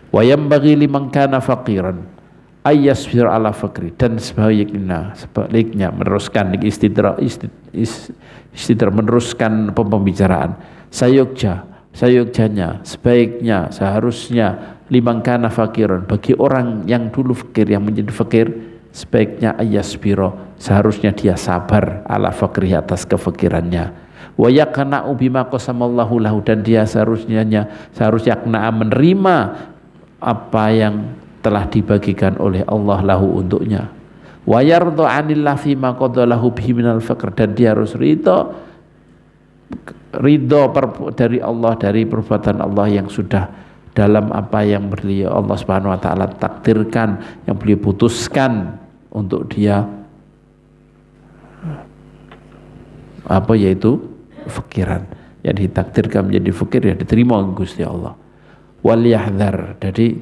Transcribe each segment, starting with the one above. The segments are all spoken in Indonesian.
Wa yambaghi liman kana faqiran ayyasbir ala fakri, dan sebaliknya meneruskan meneruskan pembicaraan. Sayogjanya sebaiknya seharusnya liman kana faqiran, bagi orang yang dulu fakir, yang menjadi fakir, sebaiknya ayyasbiro, seharusnya dia sabar ala fakri, atas kefakirannya. Wa yaqna'u bima qasamallahu lahu, dan dia seharusnya menerima apa yang telah dibagikan oleh Allah lahu untuknya. Wa yarda 'anillah fi ma qadalahu bihi minal faqr, dan dia harus ridho dari Allah, dari perbuatan Allah yang sudah dalam apa yang beliau Allah Subhanahu wa taala takdirkan, yang beliau putuskan untuk dia, apa yaitu fakiran, yang ditakdirkan menjadi fakir, ya diterima oleh Gusti Allah. Wal yahdhar, jadi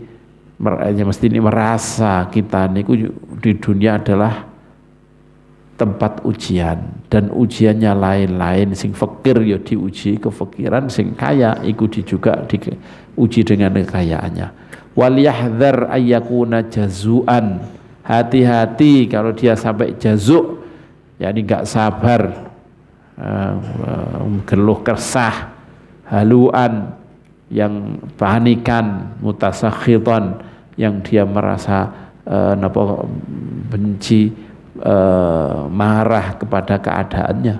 mesti ini merasa kita niku di dunia adalah tempat ujian, dan ujiannya lain-lain. Sing fakir ya diuji kefakiran, sing kaya iku juga diuji dengan kekayaannya. Wal yahdhar ayyakuna jazuan, hati-hati kalau dia sampai jazuk, yakni enggak sabar, geluh kesah, haluan, yang panikan, mutasakhitan, yang dia merasa benci, marah kepada keadaannya.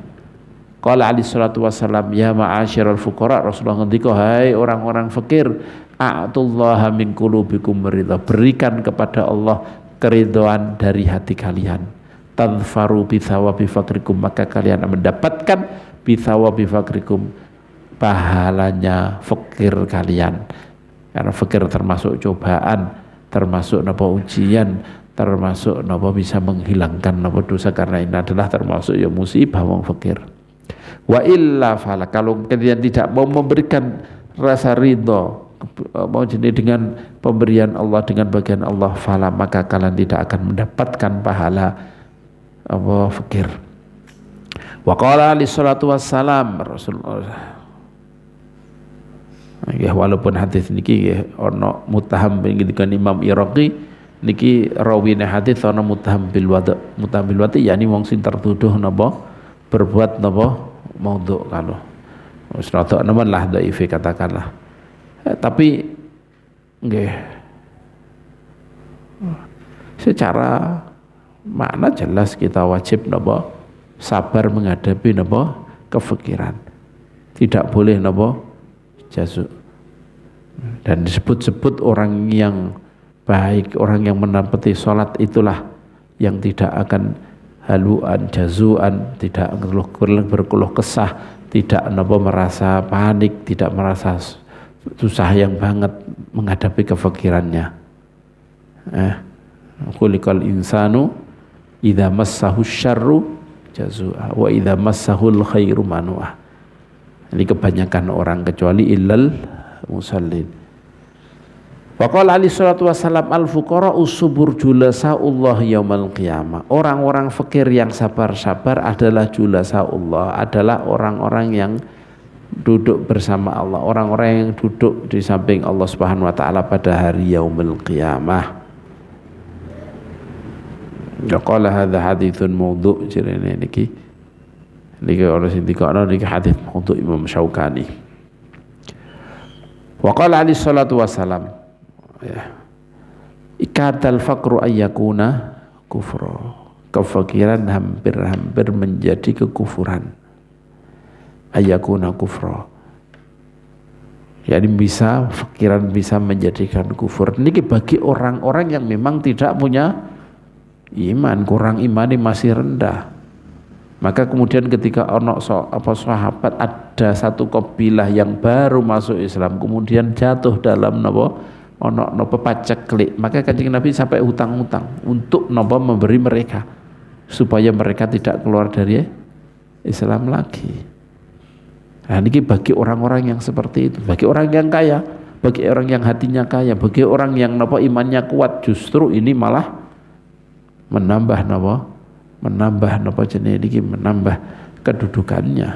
Qala alaihi salatu wassalam, ya ma'asyiral fuqara, Rasulullah ngendika, hai orang-orang fakir, a'tullaha min qulubikum ridha, berikan kepada Allah keridhaan dari hati kalian. Tadfaru bi thawabi fakrikum, maka kalian mendapatkan bi thawabi fakrikum, pahalanya fakir kalian. Karena fakir termasuk cobaan, termasuk ujian, termasuk bisa menghilangkan dosa, karena ini adalah termasuk ya musibah wong fakir. Wa illa fala, kalau kalian tidak mau memberikan rasa ridho, mau jadi dengan pemberian Allah, dengan bagian Allah, fala, maka kalian tidak akan mendapatkan pahala fakir. Wa qala alaihi salatu wassalam, Rasulullah, ya, walaupun hadis niki ono muttaham dengan Imam Iraqi, niki rawine hadis ono muttaham bil wadi, yakni wong sing tertuduh berbuat maudhu, kalau wis rada nemen lah dhaif katakanlah. Tapi nggih secara makna jelas kita wajib sabar menghadapi kefikiran. Tidak boleh jazuk. Dan disebut-sebut orang yang baik, orang yang menapati sholat, itulah yang tidak akan haluan, jazuan, tidak berkeluh kesah, tidak merasa panik, tidak merasa susah yang banget menghadapi kefikirannya. Khuliqal insanu idza massahu syarru jazua wa idza massahul khairu manu'a. Ini kebanyakan orang, kecuali illal musallin. Wa qala alaihi salatu wassalam, al fuqara usubur julasaullah yaumal qiyamah. Orang-orang fakir yang sabar-sabar adalah julasaullah, adalah orang-orang yang duduk bersama Allah, orang-orang yang duduk di samping Allah Subhanahu wa taala pada hari yaumul qiyamah. Qala hadza haditsun maudhu', jirene niki orang sing dikokno niki hadits maudhu' Imam Syaukani. Wa qala alaihi salatu wassalam, ya, ikatal faqru ayyakuna kufra, kefakiran hampir-hampir menjadi kekufuran. Ayyakuna kufra, jadi fakiran bisa menjadikan kufur. Ini bagi orang-orang yang memang tidak punya iman, kurang iman, masih rendah. Maka kemudian ketika sahabat ada satu kabilah yang baru masuk Islam, kemudian jatuh dalam paceklik, maka Kanjeng Nabi sampai hutang-hutang untuk memberi mereka, supaya mereka tidak keluar dari Islam lagi. Nah, ini bagi orang-orang yang seperti itu, bagi orang yang kaya, bagi orang yang hatinya kaya, bagi orang yang imannya kuat, justru ini malah menambah menambah kedudukannya.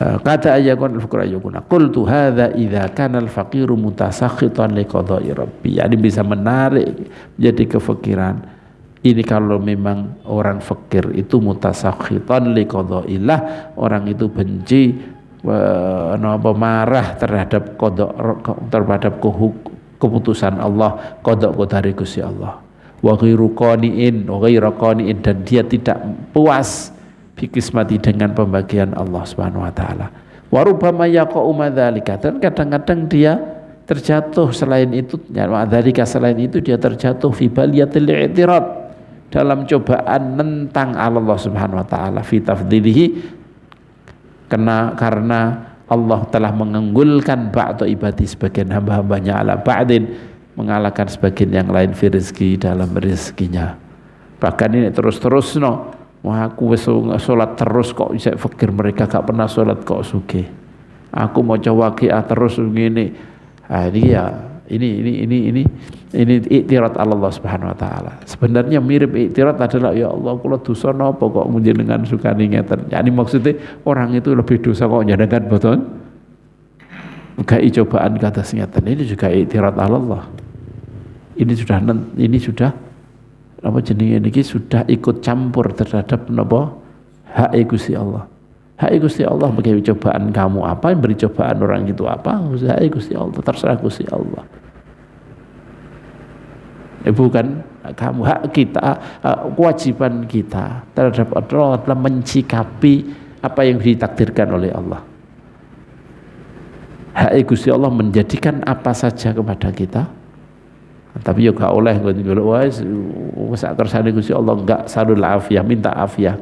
Kata ayakun al-fuqara yakuna qultu hadza idza kana al-faqiru mutasakhitan li qada'i rabbi. Yani bisa menarik menjadi kefikiran ini kalau memang orang fakir itu mutasakhitan li qada'illah, orang itu benci marah terhadap keputusan Allah, qada' qadari Gusti Allah. Wa ghairu qani'in dan dia tidak puas bikismati dengan pembagian Allah Subhanahu wa taala. Wa rubbama yaqa'u madzalika, dan kadang-kadang dia terjatuh selain itu, ya madzalika selain itu dia terjatuh fi baliyatil i'tirad, dalam cobaan nentang Allah Subhanahu wa taala fi tafdhilihi, karena Allah telah mengunggulkan ba'da ibadi sebagian hamba-hambanya ala ba'din, mengalahkan sebagian yang lain fi rizki dalam rezekinya. Bahkan ini terus-terus wah aku wis salat terus kok bisa fakir, mereka gak pernah salat kok sugih. Aku mau coba waqiah terus ngene. Ini ya ini iktirat Allah Subhanahu wa taala. Sebenarnya mirip iktirat adalah ya Allah kula dosa napa kok njenengan sukani ngeten. Yani maksudnya orang itu lebih dosa kok njenengan boten. Gak cobaan kata ngeten. Ini juga iktirat Allah. Ini sudah apa jenenge niki sudah ikut campur terhadap napa hak Gusti Allah. Hak Gusti Allah bagi cobaan kamu apa, yang beri cobaan orang itu apa, hak Gusti Allah, terserah Gusti Allah. Bukan kamu, hak kita, kewajiban kita terhadap Allah adalah mencikapi apa yang ditakdirkan oleh Allah. Hak Gusti Allah menjadikan apa saja kepada kita. Tapi ya gak oleh wis kersane Gusti Allah enggak salul afiyah, minta afiyah.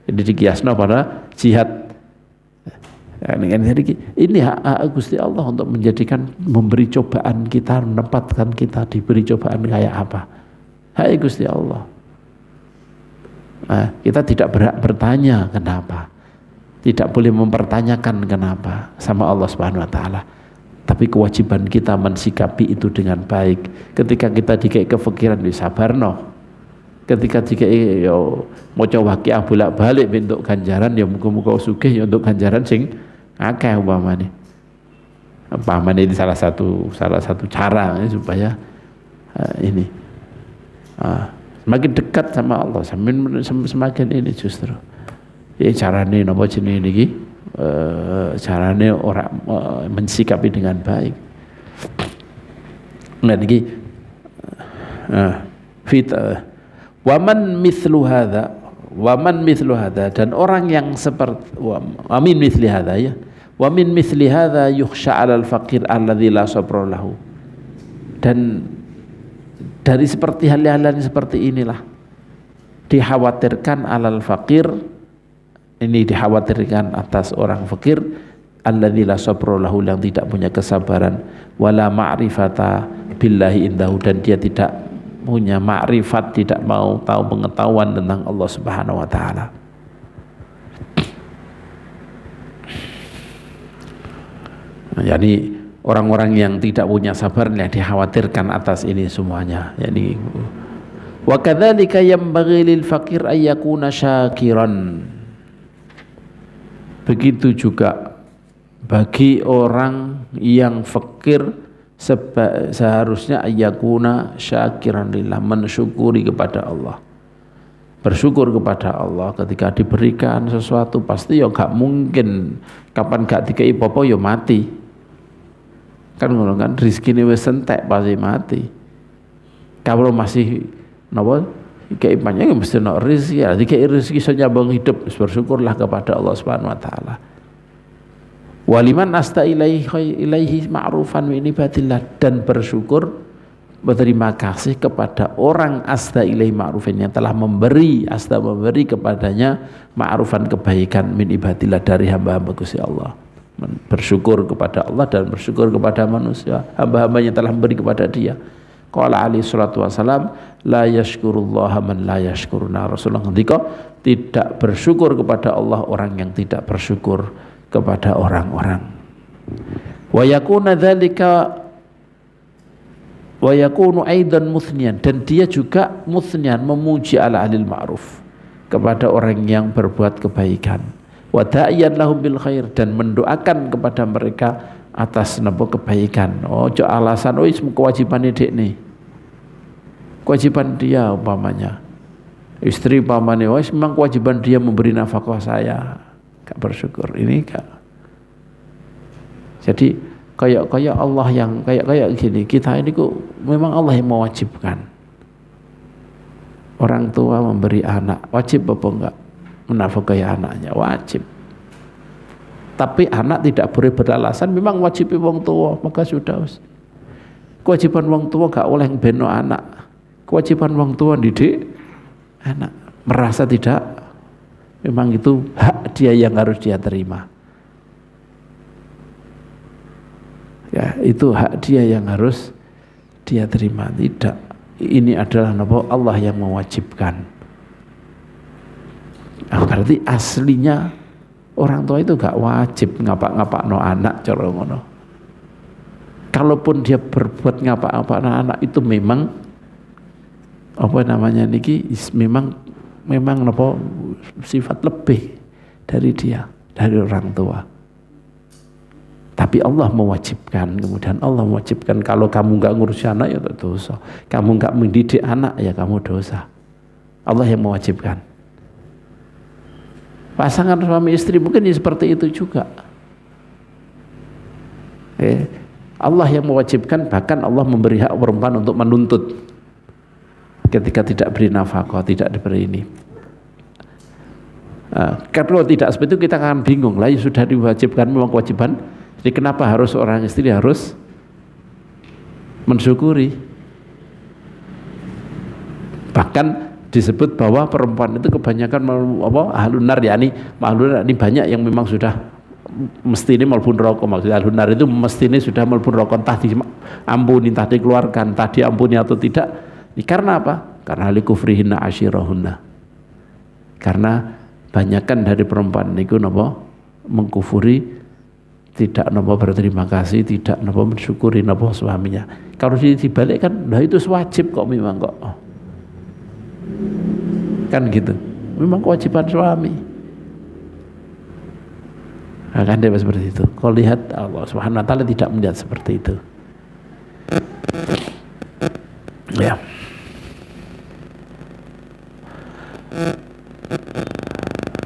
Jadi dikiasno pada jihad. Ini hak Gusti Allah untuk menjadikan, memberi cobaan kita, menempatkan kita diberi cobaan kayak apa. Hak Gusti Allah. Kita tidak berhak bertanya kenapa. Tidak boleh mempertanyakan kenapa sama Allah Subhanahu wa taala. Tapi kewajiban kita mensikapi itu dengan baik. Ketika kita dikai kefikiran disabarno. Ketika dikai yo maca waqiah bolak-balik bentuk ganjaran ya muga-muga sugih ya untuk ganjaran sing akeh umpamane. Umpamane ini salah satu cara supaya ini semakin dekat sama Allah, semakin ini justru. Ya carane napa jenenge niki? Caranya orang mensikapi dengan baik. Nah niki waman mithlu hadza dan orang yang seperti wamin mithli hadza ya wamin mithli hadza yukhsha 'alal faqir alladzi la sabra lahu, dan dari seperti hal-hal seperti inilah dikhawatirkan alal faqir, ini dikhawatirkan atas orang fakir alladzi la sabra lahu, yang tidak punya kesabaran, wala ma'rifata billahi indahu, dan dia tidak punya ma'rifat, tidak mau tahu pengetahuan tentang Allah Subhanahu wa taala. Jadi orang-orang yang tidak punya sabar yang dikhawatirkan atas ini semuanya. Jadi wa kadzalika yanbaghi lil faqir ay yakuna syakiran. Begitu juga bagi orang yang fakir seharusnya ayakuna syakiran lillah, mensyukuri kepada Allah, bersyukur kepada Allah ketika diberikan sesuatu. Pasti ya gak mungkin kapan gak dikai apa-apa ya mati kan, ngono kan, rezekine wis entek pasti mati. Kalau masih napa kayak banyak mesti nak rezeki, ya dikei rezeki saja bang hidup, bersyukurlah kepada Allah Subhanahu wa taala. Waliman asta ilaihi ma'rufan min ibadillah, dan bersyukur, berterima kasih kepada orang asta ilaihi ma'rufan, yang telah memberi kepadanya ma'rufan, kebaikan, min ibadillah, dari hamba-hamba Gusti Allah. Bersyukur kepada Allah dan bersyukur kepada manusia, hamba-hamba yang telah memberi kepada dia. Qala alaihi salatu wasalam, la yashkurullaha man la yashkuruna. Rasulullah ngendika, tidak bersyukur kepada Allah orang yang tidak bersyukur kepada orang-orang. Wa yakuna dzalika wa yakunu aidan muthniyan, dan dia juga muthniyan, memuji ala alil ma'ruf, kepada orang yang berbuat kebaikan. wa da'iyan lahum bil khair, dan mendoakan kepada mereka atas napa kebaikan. Ojo alasan kewajiban dek nih, kewajiban dia umpamanya istri umpamanya memang kewajiban dia memberi nafkah saya, gak bersyukur, ini gak. Jadi kayak Allah yang kayak gini, kita ini kok memang Allah yang mewajibkan orang tua memberi anak, wajib apa enggak menafkahi anaknya, wajib. Tapi anak tidak boleh beralasan memang wajib wong tua, maka sudah. Kewajiban wong tua gak oleh beno anak. Kewajiban wong tua didik anak, merasa tidak, memang itu hak dia yang harus dia terima. Ya, itu hak dia yang harus dia terima. Tidak, ini adalah Allah yang mewajibkan. Berarti aslinya orang tua itu gak wajib ngapak-ngapak no anak cara ngono. Kalaupun dia berbuat ngapak-ngapak no anak itu memang apa namanya niki, memang sifat lebih dari dia, dari orang tua. Tapi Allah mewajibkan, kemudian Allah mewajibkan kalau kamu nggak ngurusi anak ya dosa, kamu nggak mendidik anak ya kamu dosa. Allah yang mewajibkan. Pasangan suami istri mungkin ya seperti itu juga. Allah yang mewajibkan, bahkan Allah memberi hak perempuan untuk menuntut ketika tidak beri nafkah, tidak diberi ini. Kalau tidak seperti itu kita akan bingung lah, ya sudah diwajibkan memang kewajiban. Jadi kenapa harus orang istri harus mensyukuri? Bahkan disebut bahwa perempuan itu kebanyakan ahlun nar, yakni ahlun ini banyak yang memang sudah mesti ini mlebu neraka. Maksudnya ahlun nar itu mesti ini sudah mlebu neraka, entah diampuni, entah dikeluarkan, entah diampuni atau tidak. Ini karena apa? Karena likufrihinna asyirahunna. Karena banyakkan dari perempuan niku napa mengkufuri, tidak napa berterima kasih, tidak napa mensyukuri napa suaminya. Kalau dibalikkan, nah itu wajib kok memang kok. Kan gitu. Memang kewajiban suami. Nah, kan dia seperti itu. Kalau lihat Allah Subhanahu wa taala tidak melihat seperti itu. Ya.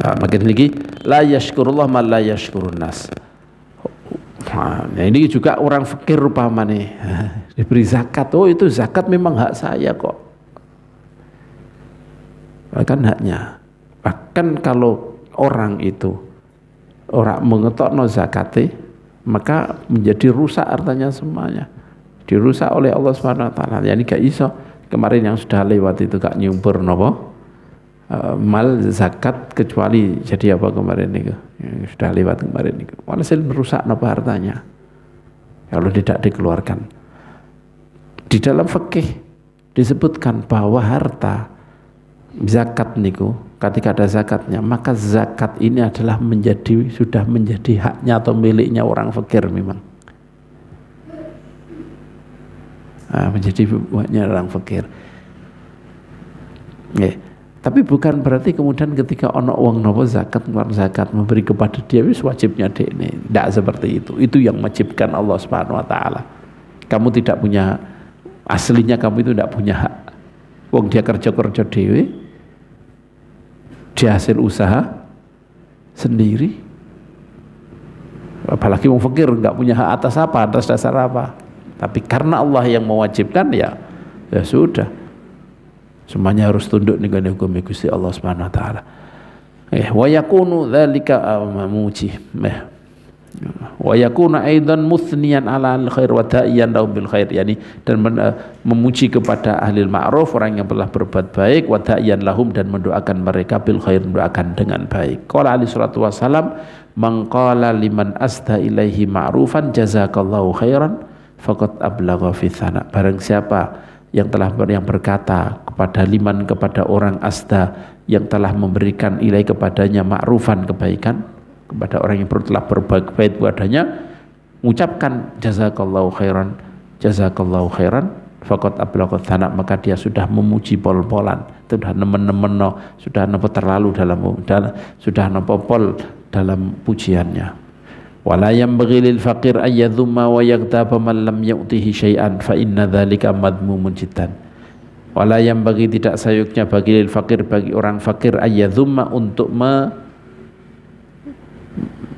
Nah, makin lagi la yashkurullah ma la yashkurun nas. Nah, ini juga orang fakir rupanya diberi zakat. Oh itu zakat memang hak saya kok. Bahkan haknya. Bahkan kalau orang itu orang mengetokno zakate, maka menjadi rusak hartanya semuanya. Dirusak oleh Allah Subhanahu wa taala. Yani gak iso. Kemarin yang sudah lewat itu gak nyumpur napa? Mal zakat kecuali jadi apa kemarin itu yang sudah lewat kemarin itu walhasil merusak apa hartanya kalau tidak dikeluarkan. Di dalam fikih disebutkan bahwa harta zakat niku ketika ada zakatnya, maka zakat ini adalah sudah menjadi haknya atau miliknya orang fakir memang. Menjadi haknya orang fakir. Tapi bukan berarti kemudian ketika ono uang nopo zakat, keluar zakat memberi kepada dia wis wajibnya dek ini. Tidak seperti itu. Itu yang wajibkan Allah Subhanahu wa taala. Kamu tidak punya, aslinya kamu itu tidak punya hak. Wong dia kerja dewe, dia hasil usaha sendiri. Apalagi wong fakir nggak punya hak atas apa, atas dasar apa. Tapi karena Allah yang mewajibkan ya sudah. Semuanya harus tunduk dengan hukum Gusti Allah Subhanahu wa taala. Wa yakunu dzalika mamuji. Wa yakunu aidan muthniyan ala al-khair wa da'iyan lahum bil khair, yani dan memuji kepada ahli ma'ruf, orang yang telah berbuat baik, wa da'iyan lahum, dan mendoakan mereka bil khair, mendoakan dengan baik. Qala alaihi salatu wasalam, man qala liman asda ilaihi ma'rufan jazakallahu khairan faqad ablagha fi thana. Barang siapa yang berkata kepada orang asda, yang telah memberikan ilai kepadanya ma'rufan, kebaikan, kepada orang yang telah berbuat baik kepadanya, mengucapkan jazakallahu khairan faqad ablagha thana, maka dia sudah memuji pol-polan, sudah nemen-nemen, sudah terlalu sudah pol dalam pujiannya. Wala yanbaghi lil faqir ayyadhumma wa yaghtaba man lam yu'tihi syai'an fa inna dzalika madmumun jiddan. Wala yanbaghi, tidak sayuknya bagi lil faqir, bagi orang fakir, ayyadhumma, untuk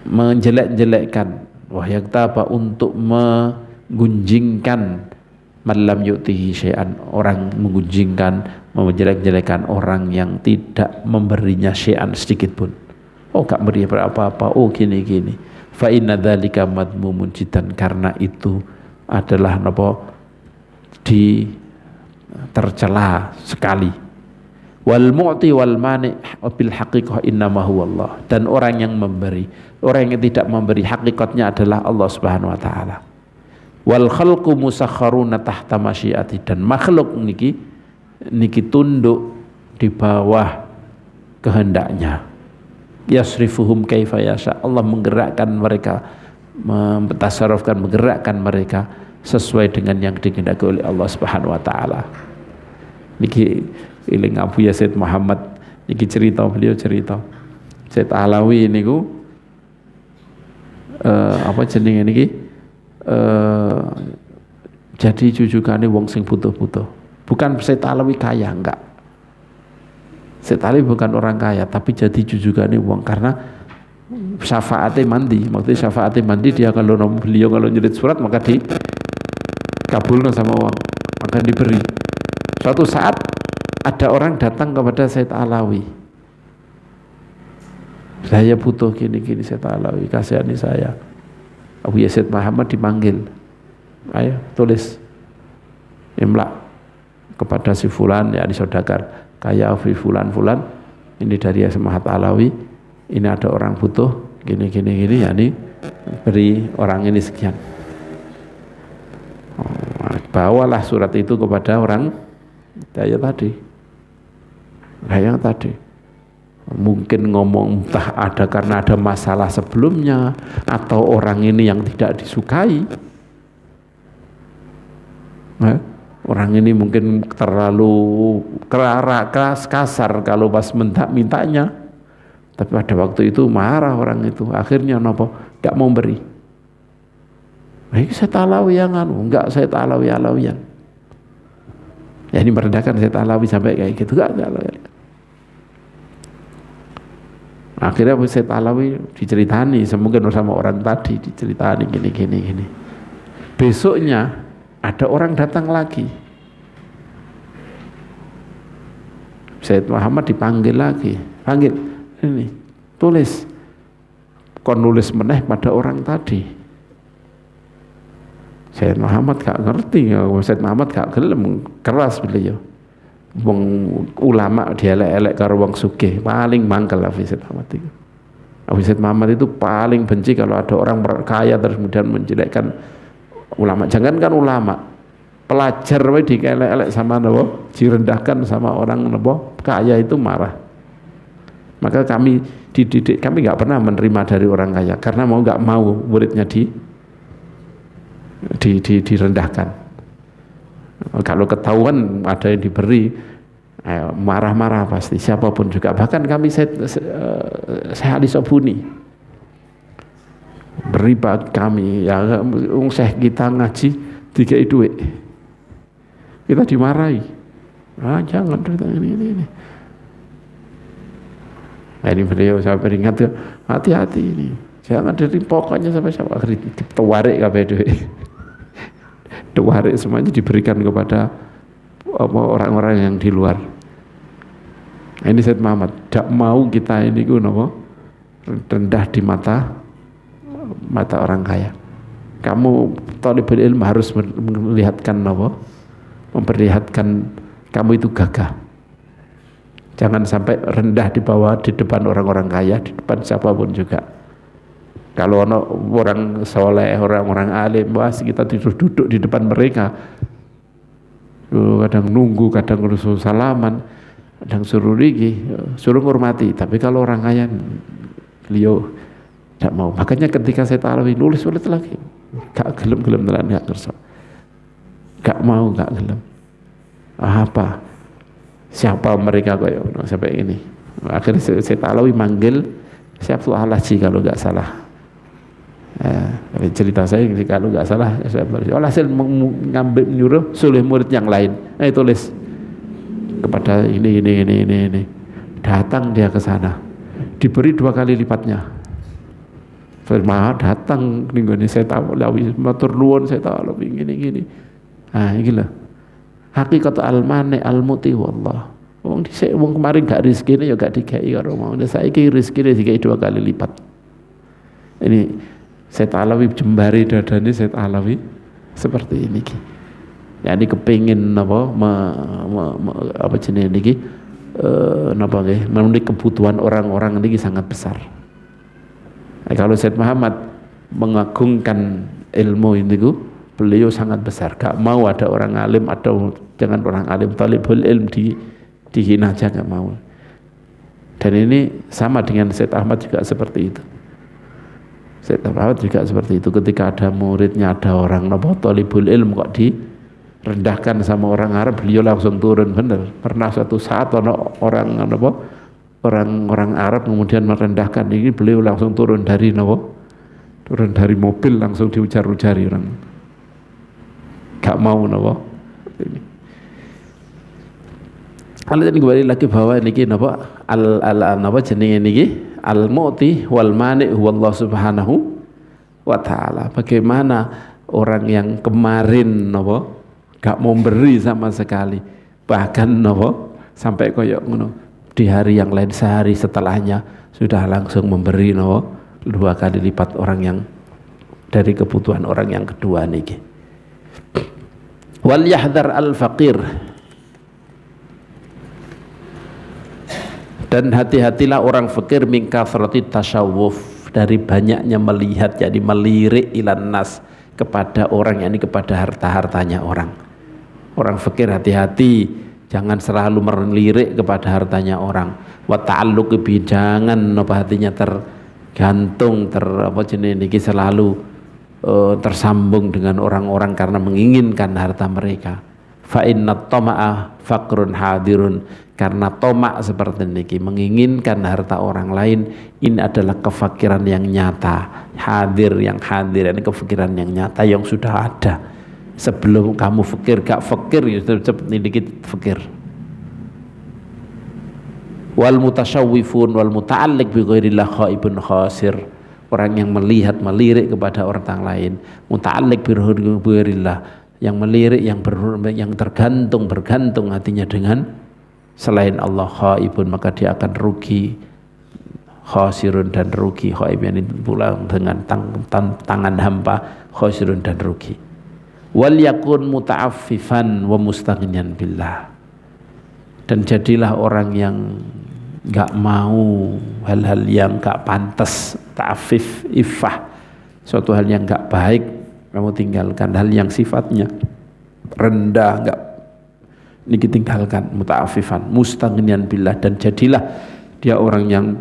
menjelek-jelekkan, wa yaghtaba, untuk menggunjingkan, man lam yu'tihi syai'an, orang menggunjingkan, menjelek-jelekan orang yang tidak memberinya syai'an sedikit pun. Oh, gak beri apa-apa, oh gini-gini. Fa inna dzalika madmumun jiddan, karena itu adalah tercela sekali. Wal mu'ti wal mani bil haqiqah innama huwa Allah, dan orang yang memberi, orang yang tidak memberi, hakikatnya adalah Allah Subhanahu wa taala. Wal khalqu musakharuna tahta masyiati, dan makhluk niki tunduk di bawah kehendaknya. Yasrifuhum kaifa yasha, Allah menggerakkan mereka, mentasarrufkan, menggerakkan mereka sesuai dengan yang dikehendaki oleh Allah Subhanahu wa taala. Niki iling Abu Yazid Muhammad niki beliau cerita Said Alawi niku apa jenenge niki jadi jujukane wong sing butuh-butuh. Bukan Said Alawi kaya, enggak. Said Alawi bukan orang kaya, tapi jadi jujukane wong karena syafaatnya mandi. Maksudnya syafaatnya mandi, beliau kalau nyerit surat maka dikabulkan sama wong, maka diberi. Suatu saat ada orang datang kepada Said Alawi, saya butuh gini-gini, Said Alawi kasihani saya. Abu Yazid Muhammad dipanggil, ayo tulis imla kepada si fulan, ya disodagar, kaya Afi fulan ini dari Said Alawi, ini ada orang butuh gini, ya ini beri orang ini sekian. Bawalah surat itu kepada orang yang tadi mungkin ngomong entah ada karena ada masalah sebelumnya, atau orang ini yang tidak disukai. Orang ini mungkin terlalu keras, kasar kalau pas mintanya, tapi pada waktu itu marah orang itu, akhirnya gak mau beri. Saya Alawi yang enggak, saya Alawian. Ya ini merendahkan Said Alawi sampai kayak gitu, enggak Alawi. Akhirnya Said Alawi diceritani, mungkin sama orang tadi diceritani gini. Besoknya ada orang datang lagi, Said Muhammad dipanggil lagi, ini tulis, kon nulis meneh pada orang tadi. Said Muhammad gak ngerti, Said Muhammad gak gelem, keras beliau. Wong ulama dielek-elek karo wong sugih, paling mangkel Hafiz Said Muhammad itu. Hafiz Said Muhammad itu paling benci kalau ada orang kaya terus kemudian menjelekkan ulama. Jangankan ulama, pelajar wae dielek-elek sama direndahkan sama orang kaya itu marah. Maka kami dididik, kami nggak pernah menerima dari orang kaya karena nggak mau muridnya direndahkan. Kalau ketahuan ada yang diberi, marah-marah pasti siapapun juga. Bahkan kami saya Ali Sobuni beri kami, ya Syekh kita ngaji 3 duit, kita dimarahi. Jangan ini. Nah, ini beliau saya peringat, hati-hati ini, jangan dari pokoknya sampai siapa tawarik kabeh duit. Tawarik semuanya diberikan kepada orang-orang yang di luar. Nah, ini Said Muhammad tidak mau kita ini rendah di mata orang kaya. Kamu thalibul ilmu harus memperlihatkan kamu itu gagah. Jangan sampai rendah di bawah di depan orang-orang kaya, di depan siapapun juga. Kalau orang soleh, orang-orang alim, kita duduk di depan mereka, kadang nunggu, kadang suruh salaman, kadang suruh suruh ngurmati. Tapi kalau orang kaya, beliau tidak mau. Makanya ketika saya Alawi nulis lagi, gak gelem tenan, gak kersa, gak mau, gak gelem. Apa? Siapa mereka kayak sampai ini? Akhirnya saya Alawi manggil Saya Abdul Haji kalau nggak salah. Cerita saya kalau nggak salah saya hasil mengambil menyuruh suruh murid yang lain. Tulis kepada ini. Datang dia ke sana. Diberi 2 kali lipatnya. Firman datang minggu ini saya tahu lawi matur nuwun saya tahu lebih gini. Ini lah. Hakikat al-mani al-muti wallah. Wong kemarin gak rezekine ya gak dikai karo mau. Saiki rezekine dikai 2 kali lipat. Ini Said Alawi jembari dadane Said Alawi seperti ini ki. Ya ini kepingin apa jenenge niki napa nggih memenuhi kebutuhan orang-orang niki sangat besar. Kalau Said Muhammad mengagungkan ilmu ini beliau sangat besar. Gak mau ada orang alim atau jangan orang alim talibul ilm dihina aja gak mau. Dan ini sama dengan Said Ahmad juga seperti itu. Said Ahmad juga seperti itu. Ketika ada muridnya, ada orang talibul ilm kok direndahkan sama orang Arab, beliau langsung turun. Benar. Pernah suatu saat orang Arab kemudian merendahkan ini, beliau langsung turun dari mobil langsung diujar-ujari orang. Gak mau ini. Kalau ini kembali lagi bahwa niki jenenge niki al-mu'ti wal mani' huwallah subhanahu wa ta'ala. Bagaimana orang yang kemarin gak mau beri sama sekali, bahkan sampai koyok ngono di hari yang lain sehari setelahnya sudah langsung memberi 2 kali lipat orang yang dari kebutuhan orang yang kedua niki. Wal yahdhar al-faqir, dan hati-hatilah orang fakir min kathrati tasyawuf, dari banyaknya melihat, jadi melirik ilan nas, kepada orang, yakni kepada harta-hartanya orang. Orang fakir hati-hati, jangan selalu melirik kepada hartanya orang. Wa ta'alluq bi, jangan hatinya tergantung selalu tersambung dengan orang-orang karena menginginkan harta mereka. Fa inna tama'a faqrun hadirun, karena tomak seperti ini menginginkan harta orang lain, ini adalah kefakiran yang nyata, yang hadir, ini kefakiran yang nyata yang sudah ada sebelum kamu fakir. Gak fakir ya seperti dikit fakir. Wal mutasyawwifun wal muta'alliq bi ghairillah khaibun khasir, orang yang melirik kepada orang lain, muta'alliq bi ghairillah, yang melirik, yang bergantung hatinya dengan selain Allah, khaibun, maka dia akan rugi, khasirun, dan rugi. Khaib yang pulang dengan tangan hampa, khasirun, dan rugi. Wal yakun muta'affifan wa mustaghniyan billah, dan jadilah orang yang gak mau hal-hal yang gak pantas, ta'affif, iffah, suatu hal yang gak baik kamu tinggalkan, hal yang sifatnya rendah gak ini tinggalkan, muta'affifan, mustaghniyan billah, dan jadilah dia orang yang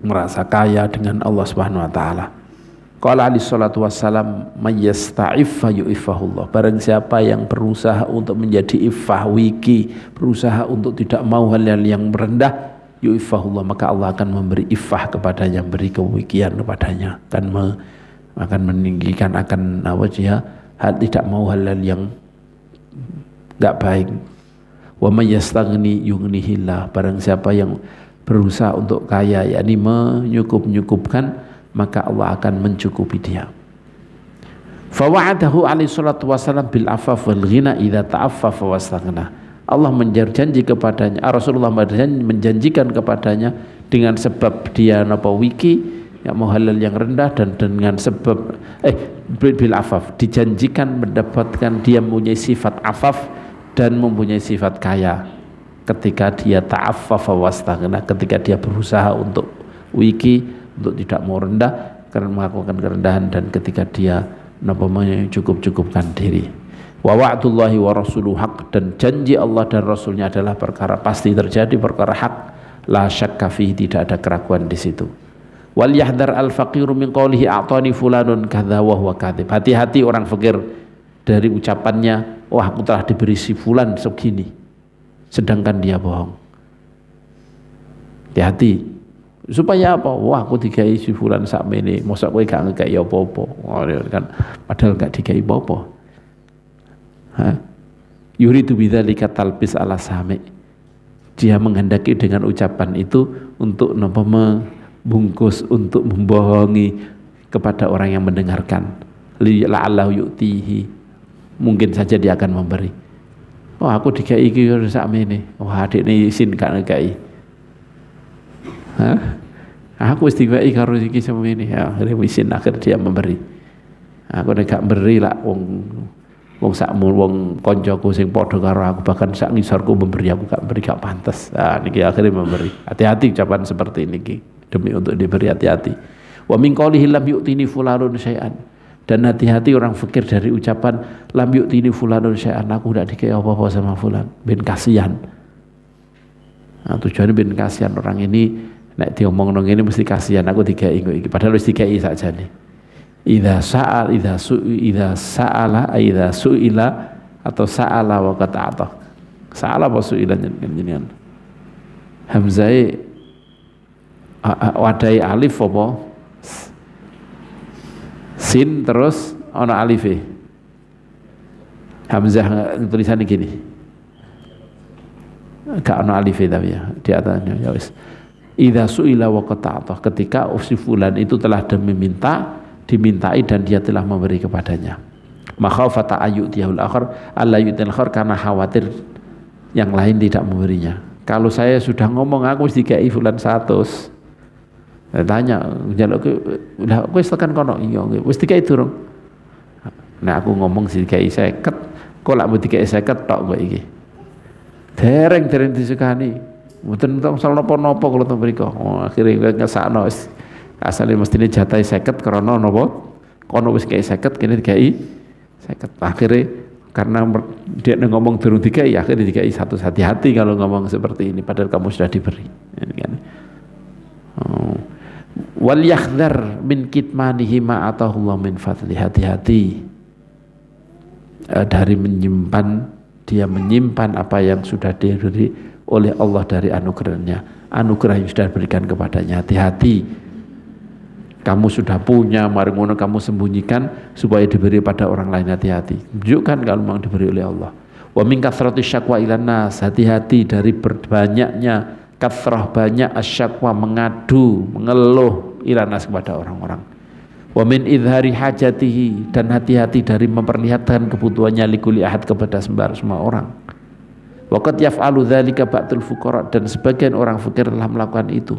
merasa kaya dengan Allah Subhanahu wa taala. Qala alaihi salatu wassalam, may yasta'iffa yu'iffahullah, barang siapa yang berusaha untuk menjadi iffah, wiki, berusaha untuk tidak mau hal-hal yang merendah, yu'iffahullah, maka Allah akan memberi iffah kepadanya, beri kewikian kepadanya, akan meninggikan, akan tidak mau hal-hal yang enggak baik. Wa may yastaghni yughnihillah, barang siapa yang berusaha untuk kaya, yakni menyukup-nyukupkan, maka Allah akan mencukupi dia. Fa wa'adahu alaihi salatu wasallam bil afaf wal ghina idza ta'affafa wastaghna. Allah menjanji kepadanya, Rasulullah menjanjikan kepadanya dengan sebab dia wiki, ya mau halal yang rendah, dan dengan sebab bil afaf, dijanjikan mendapatkan dia mempunyai sifat afaf dan mempunyai sifat kaya ketika dia ta'affafa wastaghna, ketika dia berusaha untuk wiki, untuk tidak mau rendah karena melakukan kerendahan, dan ketika dia cukup-cukupkan diri. Wa wa'dullahi wa rasuluhu haq, dan janji Allah dan Rasulnya adalah perkara pasti terjadi, perkara hak, la syakka fihi, tidak ada keraguan di situ. Wal yahdhar al faqiru min qawlihi a'tani fulanun kadza wa huwa kadzib, hati-hati orang fakir dari ucapannya, wah aku telah diberi si fulan segini, sedangkan dia bohong. Hati-hati Supaya apa? Wah, aku dikai si fulan sakmene, mosok kowe gak ngekei apa-apa. Kan padahal gak dikai apa-apa. Hah? Yuridu bidzalika talbis ala sami. Dia menghendaki dengan ucapan itu untuk membungkus, untuk membohongi kepada orang yang mendengarkan. La'allahu yu'tihi. Mungkin saja dia akan memberi. Oh, aku dikai iki sakmene. Wah, adikne isin gak ngekei. Hah? Aku istighfari karo iki semene. Ya, rewisin akhir dia memberi. Aku nek gak beri lah wong sakmu wong koncoku sing padha karo aku bahkan sak ngisorku memberi aku gak beri gak pantes. Nah, niki akhirnya memberi. Hati-hati ucapan seperti ini demi untuk diberi, hati-hati. Wa min qoulihi lam yu'tini fulanun syai'an. Dan hati-hati orang fikir dari ucapan lam yu'tini fulanun syai'an, aku ndak dikei apa-apa sama fulan. Ben kasihan. Nah, tujuannya ben kasihan orang ini. Nek diomongno ngene mesti kasihan aku dikei kok iki padahal wis dikei sakjane. Idza su'ila atau sa'ala wa qata'ata. Sa'ala wa su'ila jenengan. Hamzai wadai alif apa? Sin terus ana alife. Hamzah tulisannya gini. Gak ana alife tapi ya di atasnya ya wis. Idza su'ila wa qata'ta, ketika si fulan itu telah dimintai dan dia telah memberi kepadanya. Makhafata ayyutiyahul akhar alla yutil akhar, karena khawatir yang lain tidak memberinya. Kalau saya sudah ngomong aku wis dikai fulan 100. Saya tanya, njaluk lha kowe wis tekan kono? Iya, wis dikai durung? Nah, aku ngomong sih dikai 50, kok lak mau dikai 50 tok kok iki. Dereng disukani. Mboten soal napa-napa kula teng mriku. Oh, akhire ngesakno wis asale mestine jatahe 50 krana napa? Kono wis kei 50 kene dikai 50. Akhire karena dia ngomong durung dikai, akhirnya dikai 100. Hati-hati kalau ngomong seperti ini padahal kamu sudah diberi. Wal yakhdhar min kitmanihi ma atahullah min fadli. Hati-hati dari dia menyimpan apa yang sudah diberi oleh Allah dari anugerahnya, anugerah yang sudah diberikan kepadanya. Hati-hati, kamu sudah punya, mari ngono kamu sembunyikan supaya diberi pada orang lain. Hati-hati, tunjukkan kalau memang diberi oleh Allah. Wa min kathrati syakwa ilan nas, hati-hati dari berbanyaknya kathrah, banyak asyakwa, mengadu, mengeluh ilan nas kepada orang-orang. Wa min idhari hajatihi, dan hati-hati dari memperlihatkan kebutuhannya likuli ahad kepada semua orang. Waqad yaf'alu dzalika ba'dul fuqara, dan sebagian orang fakir telah melakukan itu.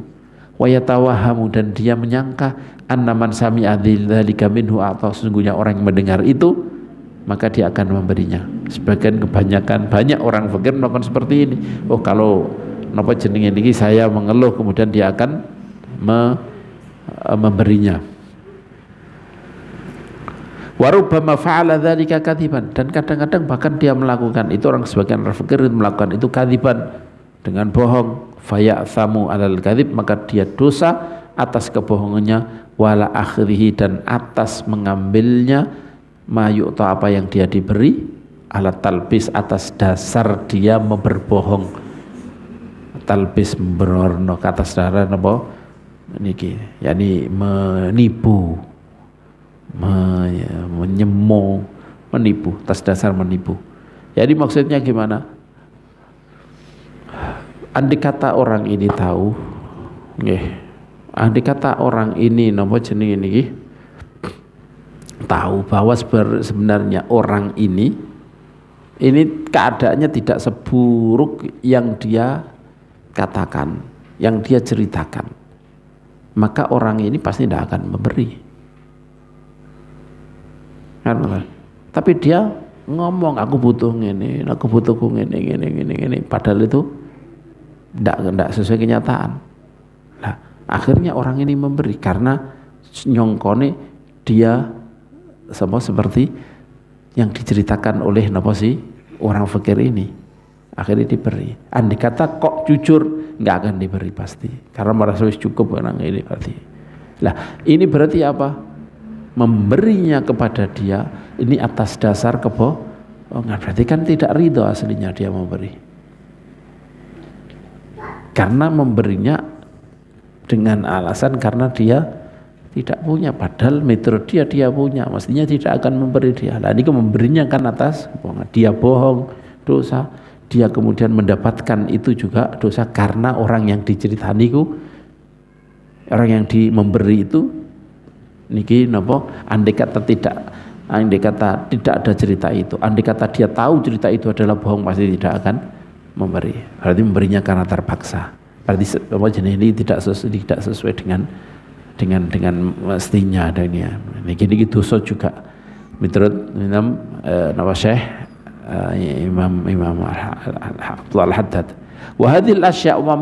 Wa yatawahamu, dan dia menyangka anna man sami'a dzalika minhu, atau sesungguhnya orang yang mendengar itu maka dia akan memberinya. Kebanyakan banyak orang fakir melakukan seperti ini. Oh, kalau napa jenenge niki saya mengeluh kemudian dia akan memberinya. Warubbama fa'ala dzalika kadziban, dan kadang-kadang bahkan dia melakukan itu, orang sebagian orang fakir melakukan itu kadziban, dengan bohong. Faya'thamu 'alal kadzib, maka dia dosa atas kebohongannya, wala akhrihi, dan atas mengambilnya, ma yu'ta, apa yang dia diberi, ala talbis, atas dasar dia berbohong. Talbis memberno atas dasar napa niki, yakni menipu, menyemu, menipu, atas dasar menipu. Jadi maksudnya gimana? Andai kata orang ini tahu, andai kata orang ini napa jenenge niki tahu bahwa sebenarnya orang ini keadaannya tidak seburuk yang dia katakan, yang dia ceritakan, maka orang ini pasti tidak akan memberi. Tapi dia ngomong aku butuh ini, aku butuh ini, padahal itu tidak sesuai kenyataan. Nah, akhirnya orang ini memberi karena nyongkone dia sama seperti yang diceritakan oleh orang fakir ini. Akhirnya diberi. Andai kata kok jujur, nggak akan diberi pasti, karena merasa cukup orang ini berarti. Lah, ini berarti apa? Memberinya kepada dia ini atas dasar kebohongan, berarti kan tidak ridho aslinya dia memberi, karena memberinya dengan alasan karena dia tidak punya, padahal metode dia punya, mestinya tidak akan memberi dia. Nah ini memberinya kan atas dia bohong, dosa. Dia kemudian mendapatkan itu juga dosa karena orang yang diceritani itu, orang yang memberi itu niki napa, andai kata tidak ada cerita itu, andai kata dia tahu cerita itu adalah bohong, pasti tidak akan memberi. Berarti memberinya karena terpaksa. Berarti apa jenis ini tidak sesuai dengan mestinya adanya. Ini dosa juga menurut nama Syekh Imam Abdul Al-Haddad. Wa hadhil asya' wa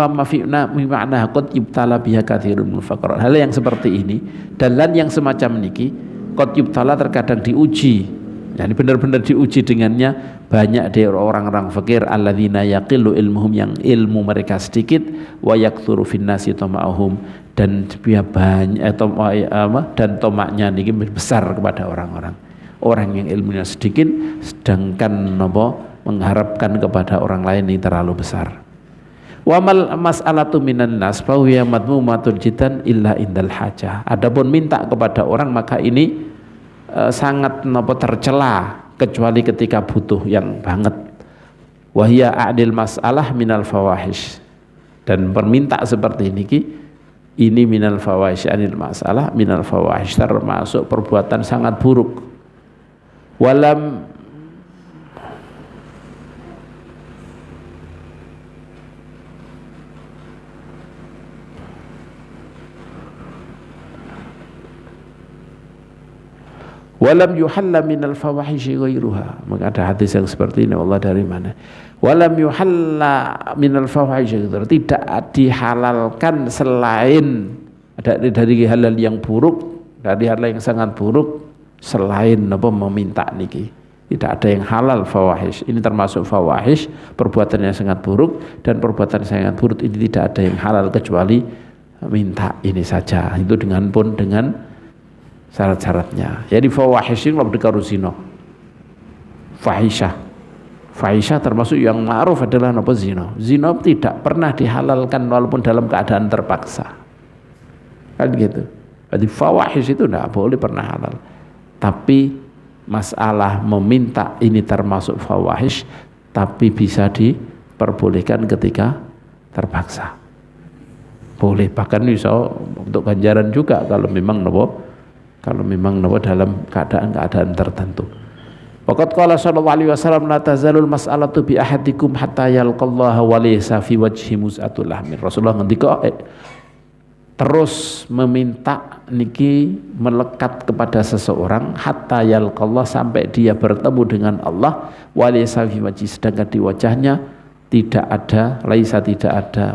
ma fi ma'na qad yubtala biha katsirun min faqar. Hal yang seperti ini dan yang semacam niki qad yubtala terkadang diuji. Yani benar-benar diuji dengannya banyak dari orang-orang fakir alladzina yaqillu ilmuhum, yang ilmu mereka sedikit, wa yaktsuru finnasi tama'uhum, dan dia banyak dan tomaknya niki besar kepada orang-orang. Orang yang ilmunya sedikit sedangkan mengharapkan kepada orang lain ini terlalu besar. Wa mal mas'alatu minan nas fa huwa madmumatun jiddan illa indal hajah. Adapun minta kepada orang maka ini sangat tercela kecuali ketika butuh yang banget. Wahia a'dil mas'alah minal fawahish, dan perminta seperti ini minal fawahish, anil masalah minal fawahish, termasuk perbuatan sangat buruk. Walam yuhalla minal fawahishi ghairuha. Maka ada hadis yang seperti ini, Allah dari mana? Walam yuhalla minal fawahishi ghairuha, tidak dihalalkan selain dari halal yang buruk, dari hal yang sangat buruk selain meminta niki. Tidak ada yang halal fawahish. Ini termasuk fawahish, perbuatan yang sangat buruk, dan perbuatan yang sangat buruk ini tidak ada yang halal kecuali minta ini saja. Itu dengan syarat-syaratnya. Jadi fawahish ini lebih dari zina. Fahisyah termasuk yang ma'ruf adalah zina. Zina tidak pernah dihalalkan walaupun dalam keadaan terpaksa. Kan gitu. Jadi fawahish itu tidak boleh pernah halal. Tapi masalah meminta ini termasuk fawahish, tapi bisa diperbolehkan ketika terpaksa. Boleh, bahkan bisa untuk ganjaran juga kalau memang dalam keadaan tertentu. Waqad qala sallallahu alaihi wasallam la tazalul mas'alatu bi ahadikum hatta yalqallaha wa laysa fi wajhi mus'atul lahmin. Rasulullah ngendika terus meminta niki melekat kepada seseorang hatta yalqallah, sampai dia bertemu dengan Allah, wa laysa fi wajhi, sedangkan di wajahnya tidak ada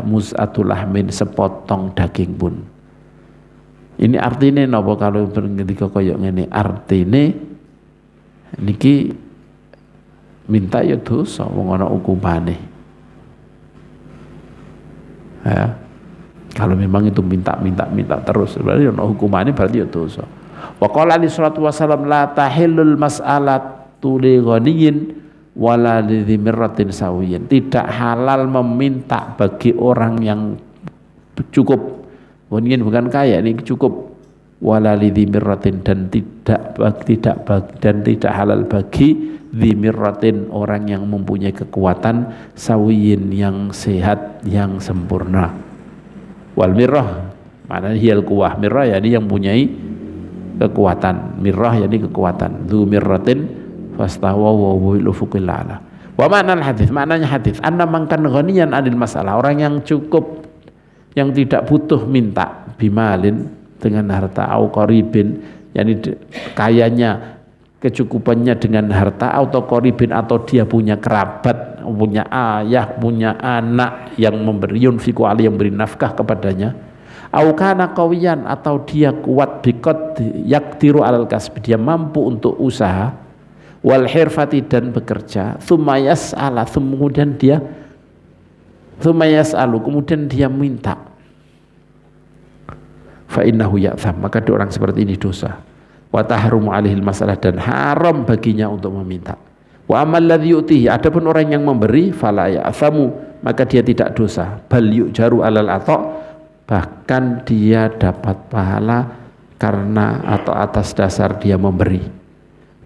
mus'atul lahmin, sepotong daging pun. Ini artinya napa kalau ketika koyok ngene, artinya niki minta ya dosa, wong ana hukumane. Ya. Kalau memang itu minta terus, berarti ana hukumane, berarti ya dosa. Wa qala alaihi salatu wasallam la tahillul mas'alatu li ghaniyin wala li dhimratin sawiyin. Tidak halal meminta bagi orang yang cukup. Ghaniyin bukan kaya, ini cukup. Wala li dhimratin, dan tidak halal bagi dhimratin, orang yang mempunyai kekuatan, sawiyin, yang sehat, yang sempurna. Wal mirrah maknanya hiyal kuwah, mirrah yani yang mempunyai kekuatan, mirrah yani kekuatan, dzu mirratin fastawa wa huwal ufuqil a'la. Wa ma'nal hadis, maknanya hadis, anna man kan ghaniyan anil masalah, orang yang cukup, yang tidak butuh minta, bimalin, dengan harta, au qaribin, yani kayanya, kecukupannya dengan harta, atau qaribin, atau dia punya kerabat, punya ayah, punya anak yang memberi, yunfiqu ali, yang beri nafkah kepadanya, au kana qawiyan, atau dia kuat, biqad yaqdiru alal kasb, dia mampu untuk usaha, wal hirfati, dan bekerja, tsumma yas'ala, kemudian dia minta, fa innahu ya'tham, maka orang seperti ini dosa. Wa tahrumu alaihil masalah, dan haram baginya untuk meminta. Wa amal ladzi yu'tihi, adapun orang yang memberi, fala ya'thamu, maka dia tidak dosa. Bal yu'jaru alal ata', bahkan dia dapat pahala karena atau atas dasar dia memberi.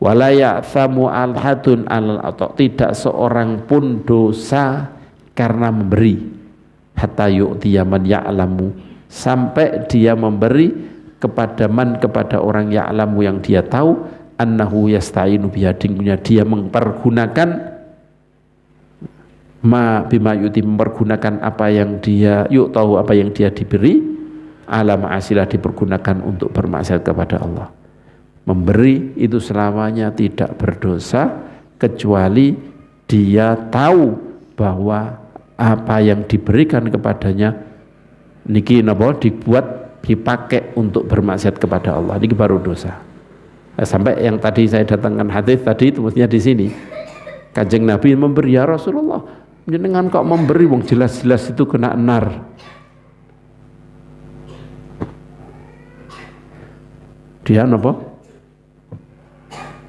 Wala ya'thamu alhadun alal ata, tidak seorang pun dosa karena memberi, hatta yu'tiya man ya'lamu, sampai dia memberi kepada orang ya'lamu yang dia tahu, annahu yasta'inu bihadingnya, dia mempergunakan bima yu'ti, mempergunakan apa yang dia tahu, apa yang dia diberi, ala ma'asilah, dipergunakan untuk bermaksiat kepada Allah. Memberi itu selamanya tidak berdosa kecuali dia tahu bahwa apa yang diberikan kepadanya niki napa dipakai untuk bermaksiat kepada Allah, niki baru dosa. Sampai yang tadi saya datangkan hadis tadi itu mestinya di sini. Kanjeng Nabi memberi, ya Rasulullah, jenengan kok memberi, wong jelas-jelas itu kena nar. Dia napa?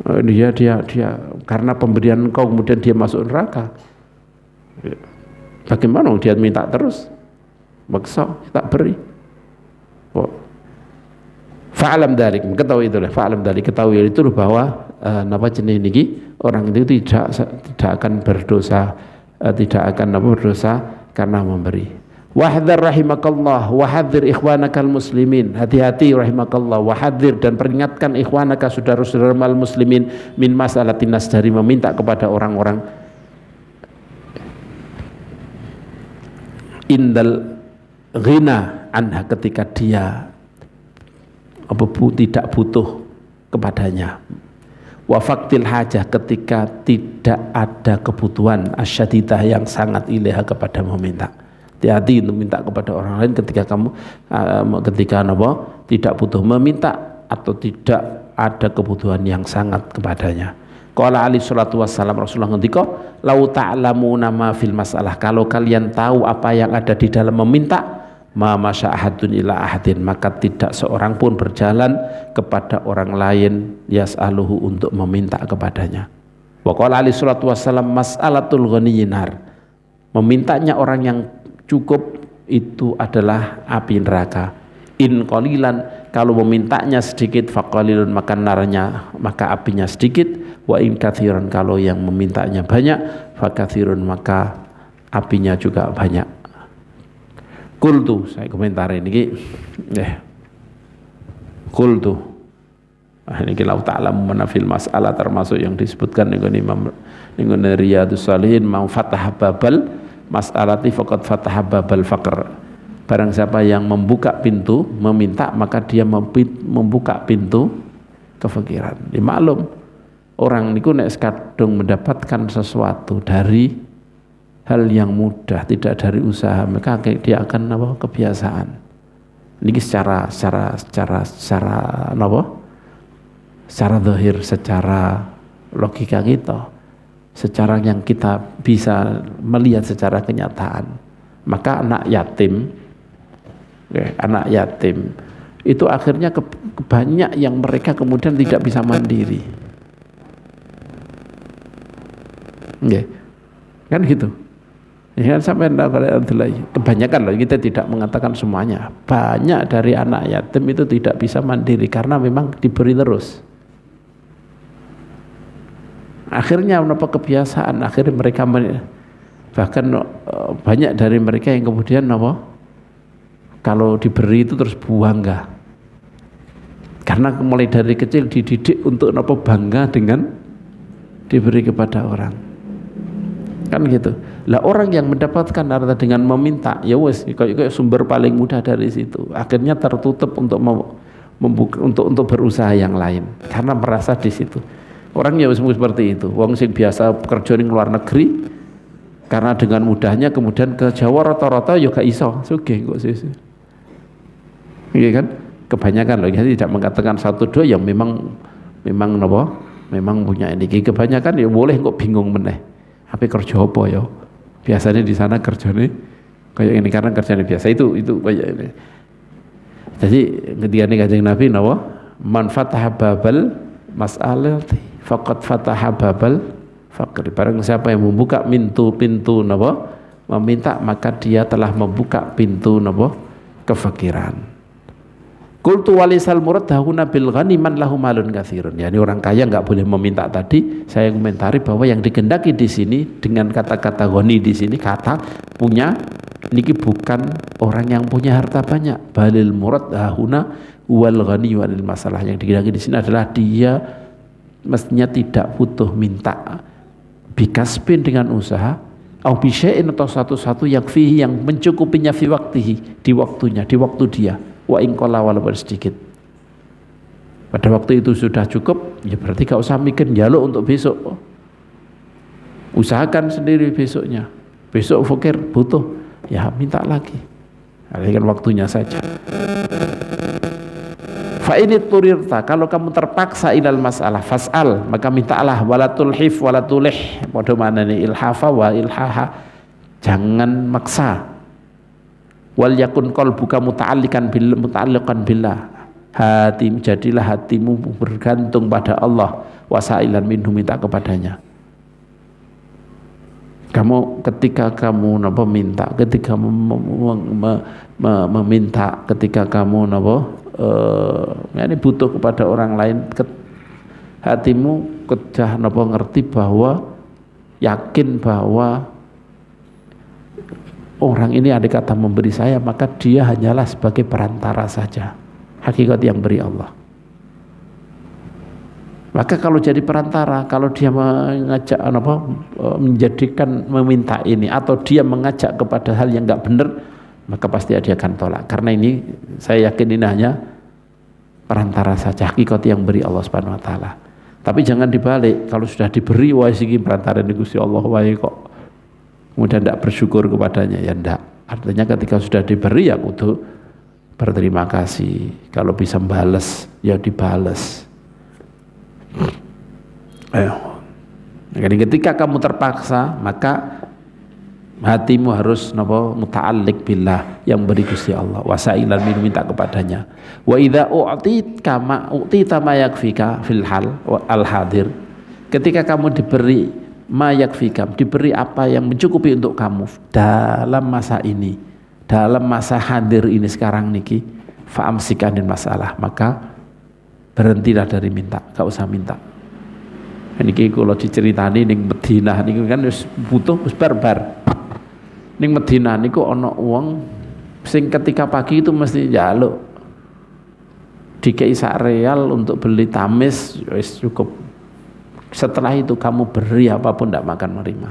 Dia karena pemberian engkau kemudian dia masuk neraka. Bagaimana dia minta terus? Maksa tak beri. Fa'alam dzalik, ketahui itu lah. Fa'alam dzalik, ketahui itu bahwa napa jenis niki orang itu tidak akan berdosa, tidak akan berdosa karena memberi. Wahdhar rahimakallah, wahadzir ikhwanakal muslimin, hati-hati rahimakallah, wahadzir dan peringatkan ikhwanaka, saudara-saudara mal muslimin, min masalatin nas, dari meminta kepada orang-orang indal ghina anha, ketika dia tidak butuh kepadanya, wa faktil hajah, ketika tidak ada kebutuhan asyadidah yang sangat ilaiha, kepada meminta. Hati-hati untuk minta kepada orang lain ketika kamu tidak butuh meminta atau tidak ada kebutuhan yang sangat kepadanya. Qala alaihi salatu wassalam, Rasulullah ngendika, lau ta'lamuna ma fil masalah, kalau kalian tahu apa yang ada di dalam meminta, ma masya ahadun ila ahadin, maka tidak seorang pun berjalan kepada orang lain yas'aluhu, untuk meminta kepadanya. Wa qala alaihi salatu wassalam, mas'alatul ghaniyyin nar, memintanya orang yang cukup itu adalah api neraka. In qalilan, kalau memintanya sedikit, faqalilun, maka apinya sedikit. Wa in katsiran, kalau yang memintanya banyak, fakatsirun, maka apinya juga banyak. Qultu, saya komentar ini qultu, ini lau ta'lamu mana fil mas'alah, termasuk yang disebutkan dengan Imam Riyadhus Shalihin, mau fataha babal mas'alati faqad fataha babal faqr, barang siapa yang membuka pintu meminta, maka dia membuka pintu kefakiran. Dimaklum orang niku nek kadung mendapatkan sesuatu dari hal yang mudah, tidak dari usaha, maka dia akan kebiasaan. Niki secara zahir, secara logika kita, secara yang kita bisa melihat secara kenyataan, maka anak yatim itu akhirnya banyak yang mereka kemudian tidak bisa mandiri, kan gitu ya, sampai kebanyakan loh, kita tidak mengatakan semuanya, banyak dari anak yatim itu tidak bisa mandiri karena memang diberi terus. Akhirnya menapa kebiasaan, akhirnya mereka bahkan banyak dari mereka yang kemudian kalau diberi itu terus bangga, karena mulai dari kecil dididik untuk bangga dengan diberi kepada orang, kan gitu. Lah orang yang mendapatkan harta dengan meminta, ya wes kayak sumber paling mudah dari situ, akhirnya tertutup untuk membuka, untuk berusaha yang lain karena merasa di situ. Orang ya seperti itu. Wong sing biasa kerja di luar negeri, karena dengan mudahnya kemudian ke Jawa rata-rata ya gak iso sugih kok sih. Iya kan? Kebanyakan loh, jadi tidak mengatakan satu dua yang memang punya ini. Kebanyakan ya boleh kok bingung meneh. Apa kerja apa ya? Biasanya di sana kerjanya kayak ini karena kerjanya biasa itu kayak ini. Jadi ketika ini Kanjeng Nabi man fataha babal mas'alati faqad fataha babal faqr, barang siapa yang membuka pintu meminta, maka dia telah membuka pintu kefakiran. Qultu walisal murad hahuna bil ghani man lahu malun katsirun. Yani orang kaya nggak boleh meminta tadi. Saya komentari bahwa yang digendaki di sini dengan kata-kata ghani di sini kata punya niki bukan orang yang punya harta banyak. Balil murad hahuna wal ghani wal masalah. Yang digendaki di sini adalah dia mestinya tidak butuh minta bikasbin dengan usaha au bisyai'in atau satu-satu yang fihi yang mencukupinya fi waktihi di waktunya, di waktu dia. Wa ingkola walaupun sedikit. Pada waktu itu sudah cukup, ya berarti gak usah mikir jaluk untuk besok. Usahakan sendiri besoknya. Besok fakir butuh, ya minta lagi. Alihkan waktunya saja. Fa ini turirta, kalau kamu terpaksa ilal masalah fas'al, maka mintalah walatul hif walatulih. Padha manane ilhafa wa ilhaha. Jangan maksa. Wal yakun qalbuka muta'alliqan billah. Jadilah hatimu bergantung pada Allah, wasailan minhu, minta kepadanya. Kamu ketika kamu minta, ketika meminta, ketika kamu ini butuh kepada orang lain, hatimu kedah ngerti bahwa yakin bahwa orang ini ada kata memberi saya, maka dia hanyalah sebagai perantara saja. Hakikat yang beri Allah. Maka kalau jadi perantara, kalau dia mengajak menjadikan meminta ini, atau dia mengajak kepada hal yang enggak benar, maka pasti dia akan tolak. Karena ini saya yakin ini hanya perantara saja. Hakikat yang beri Allah Subhanahu wa taala. Tapi jangan dibalik, kalau sudah diberi wah iki perantara di Gusti Allah wae kok kemudian tidak bersyukur kepadanya, ya tidak. Artinya ketika sudah diberi ya kudu berterima kasih. Kalau bisa balas ya dibales. Jadi ketika kamu terpaksa, maka hatimu harus muta'alliq billah, yang beri Gusti Allah, wasailan minta kepadanya. Wa idza u'tita ma yakfika fil hal al hadir, ketika kamu diberi mayakfikam, diberi apa yang mencukupi untuk kamu dalam masa ini, dalam masa hadir ini sekarang niki, fa'amsikanin masalah, maka berhentilah dari minta, gak usah minta. Niki kalau diceritani ning Madinah niki kan wis butuh wis barbar. Ning Madinah niku ana wong sing ketika pagi itu mesti njaluk dikei sak real untuk beli tamis, wis cukup. Setelah itu kamu beri apapun tidak makan menerima.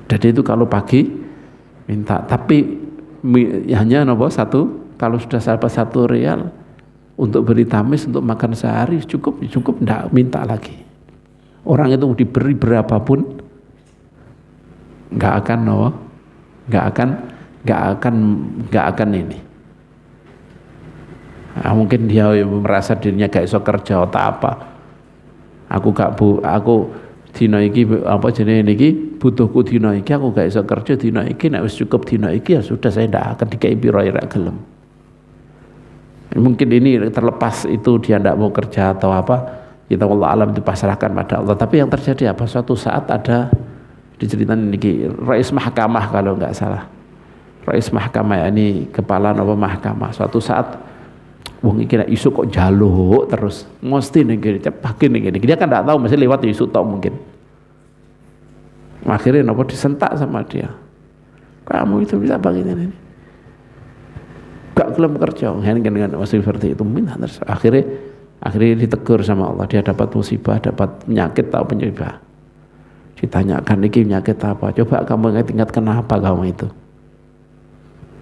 Jadi itu kalau pagi minta, tapi hanya satu, kalau sudah sampai 1 real untuk beri tamis untuk makan sehari cukup tidak minta lagi. Orang itu diberi berapapun nggak akan ini. Nah, mungkin dia merasa dirinya gak iso kerja atau apa. Aku dina iki jenenge niki butuhku dina iki, aku gak iso kerja dina iki, nek wis cukup dina iki ya sudah, saya ndak akan dikai piro ora gelem. Mungkin ini terlepas itu dia ndak mau kerja atau apa, kita Allah alam dipasrahkan pada Allah. Tapi yang terjadi apa? Suatu saat ada diceritain niki rais mahkamah kalau nggak salah. Rais mahkamah ini kepala mahkamah. Suatu saat wong iki nek isu kok jaluk terus mesti ning kene cepake ning kene. Dia kan enggak tahu mesti lewat isu tok mungkin. Akhirnya disentak sama dia. Kamu itu bisa begini ini. Gak gelem kerja. Dengan masih seperti itu minta terus. Akhirnya ditegur sama Allah. Dia dapat musibah, dapat penyakit atau penyebab. Ditanyakan iki penyakit apa? Coba kamu ingat kenapa kamu itu.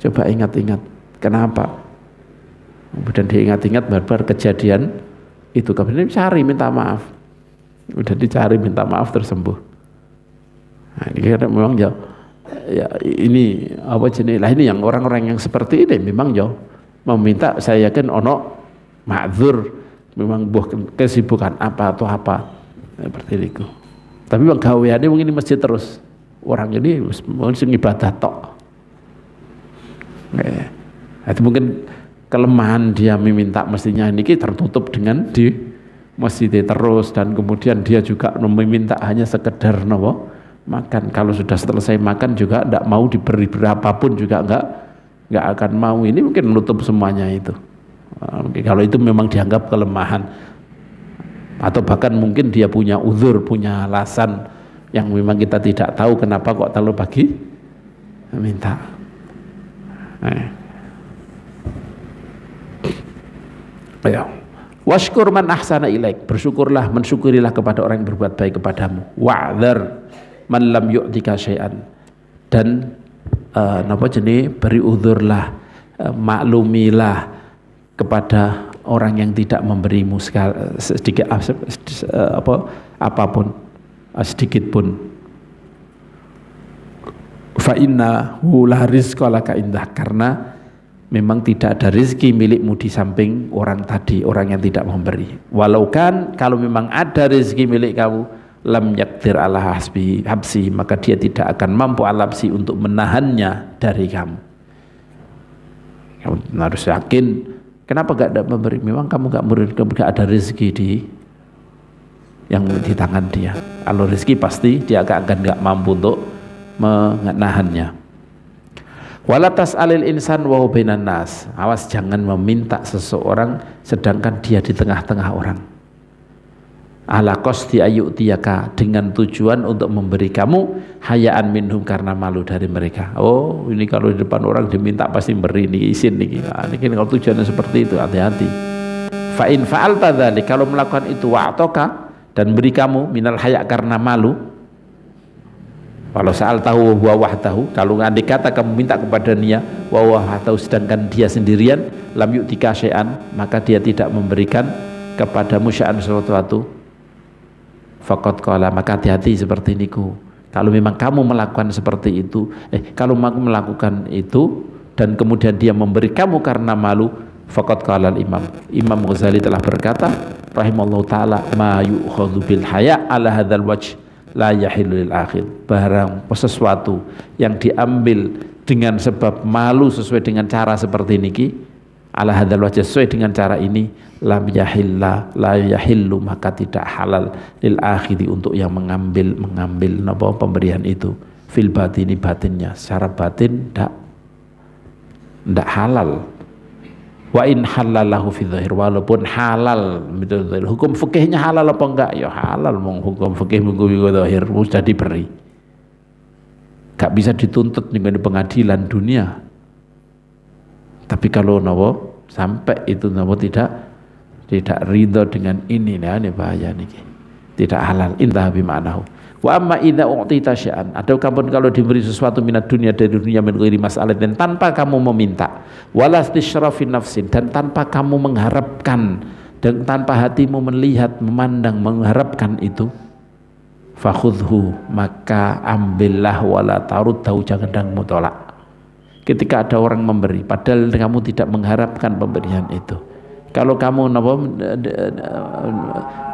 Coba ingat-ingat kenapa. Kemudian diingat-ingat barbar kejadian itu, kemudian cari minta maaf, udah dicari minta maaf tersembuh. Nah, ini memang ya ini jenis lah, ini yang orang-orang yang seperti ini memang meminta, saya yakin ono ma'dzur, memang buah kesibukan apa atau apa seperti itu. Tapi bang gaweane mungkin di masjid terus, orang ini mungkin ibadah tok. Itu mungkin kelemahan dia meminta, mestinya ini tertutup dengan di masjid terus, dan kemudian dia juga meminta hanya sekedar makan. Kalau sudah selesai makan juga tidak mau diberi berapapun juga nggak akan mau. Ini mungkin menutup semuanya itu. Kalau itu memang dianggap kelemahan, atau bahkan mungkin dia punya uzur, punya alasan yang memang kita tidak tahu kenapa kok terlalu pagi minta. Ayo. Washkur man ahsana ilaik, bersyukurlah, mensyukurilah kepada orang yang berbuat baik kepadamu. Wa'dzar man lam yu'tika syai'an, dan beri uzurlah, maklumilah kepada orang yang tidak memberimu sedikit apapun, sedikit pun. Fa innahu la rizqa laka indah, karena memang tidak ada rezeki milikmu di samping orang tadi, orang yang tidak memberi. Walau kan, kalau memang ada rezeki milik kamu, lam yaktir ala habsi, maka dia tidak akan mampu alapsi untuk menahannya dari kamu. Kamu harus yakin. Kenapa gak ada memberi? Memang kamu gak ada rezeki yang di tangan dia. Kalau rezeki pasti dia akan gak mampu untuk menahannya. Wala tas'alil insan wa bainan nas. Awas, jangan meminta seseorang sedangkan dia di tengah-tengah orang. Ala qasdi ayyutiyaka, dengan tujuan untuk memberi kamu hayaan minhum, karena malu dari mereka. Oh, ini kalau di depan orang diminta pasti beri nih, izin nih. Nah, ini kalau tujuannya seperti itu, hati-hati. Fa in fa'alta dzalik, kalau melakukan itu wa'toka, dan beri kamu minal haya, karena malu. Kalau saal tahu wa wahdahu, kalau andai kata kamu minta kepada dia wa wahdahu sedangkan dia sendirian, lam yu'tika syai'an, maka dia tidak memberikan kepadamu syai'an sesuatu. Faqad qala, maka hati-hati seperti niku. Kalau memang kamu melakukan seperti itu, kalau kamu melakukan itu dan kemudian dia memberi kamu karena malu, faqad qala Imam Ghazali telah berkata rahimallahu taala, ma yu'khadhu bil haya ala hadzal wajh la yahillu lil akhir. Barang sesuatu yang diambil dengan sebab malu sesuai dengan cara seperti niki, ala hadzal wajh, sesuai dengan cara ini, la yahillu, maka tidak halal lil akhiri, untuk yang mengambil pemberian itu, fil batini, batinnya, secara batin tidak halal. Wa in halalahu fi dzahir, walaupun halal betul, hukum fikihnya halal apa enggak? Ya halal, hukum fikih minggu zahir sudah diberi. Gak bisa dituntut dengan pengadilan dunia. Tapi kalau sampai itu tidak ridho dengan ini bahaya nih. Tidak halal, intah bima'nahu. Wa amma idza u'tita syai'an, atau kapan kalau diberi sesuatu minat dunia, dari dunia, min ghairi mas'alah, dan tanpa kamu meminta, wala istisyrafin nafsin, dan tanpa kamu mengharapkan, dan tanpa hatimu melihat, memandang, mengharapkan itu, fakhudhu, maka ambillah, wala taruddahu, jangan kamu tolak. Ketika ada orang memberi padahal kamu tidak mengharapkan pemberian itu, kalau kamu